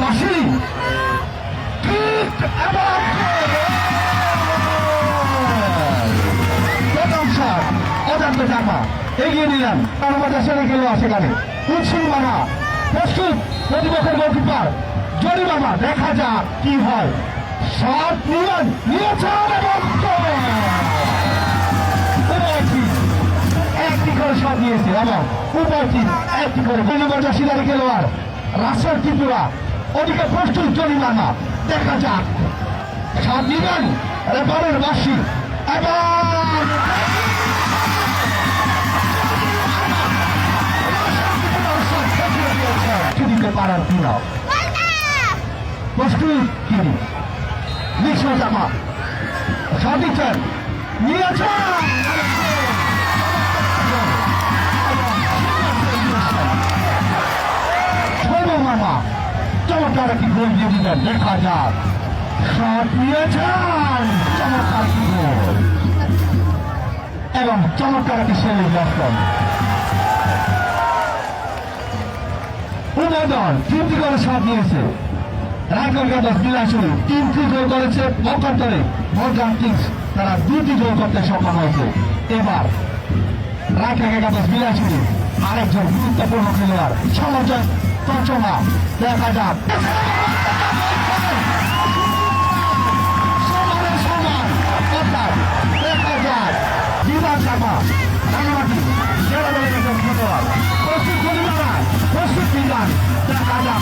বাসি প্রথম শট অজান্ত জামা এগিয়ে নিলাম সেরে গেল সেখানে উৎসুল মামা প্রস্তুত প্রতিপক্ষের গোলকিপার জরি মামা দেখা যাক কি হয় শট নিয়েছেন এবং একটি করে শট নিয়েছে এবং উভয় টিম একটি করে সিলারি খেলোয়াড় রাসেল ত্রিপুরা ওদিকে প্রস্তুত জরি মামা দেখা যাক শট নিবেন রেফারের বাসি এবং দিতে পারার কিনা প্রস্তুত কিনি নিশ্চয় জামা সঠিক নিয়েছেন মামা চমৎকার একটি গোল দিয়ে দিলেন দেখা যাক শট নিয়েছেন চমৎকার একটি গোল এবং চমৎকার একটি সেলে দর্শন উভয় দল 3টি করে শট নিয়েছে রায়গঞ্জ গার্ডস বিলাসুরি 3টি গোল করেছে পক্ষান্তরে মর্গান কিংস তারা 2টি গোল করতে সক্ষম হয়েছে এবার রায়গঞ্জ গার্ডস বিলাসুরি আরেকজন গুরুত্বপূর্ণ খেলোয়াড় সমর্থক চঞ্চমা দেখা যাক দেখা যাক বিমান চাপা রাঙামাটি জেলা দলের একজন খেলোয়াড় প্রস্তুত বিমান দেখা যাক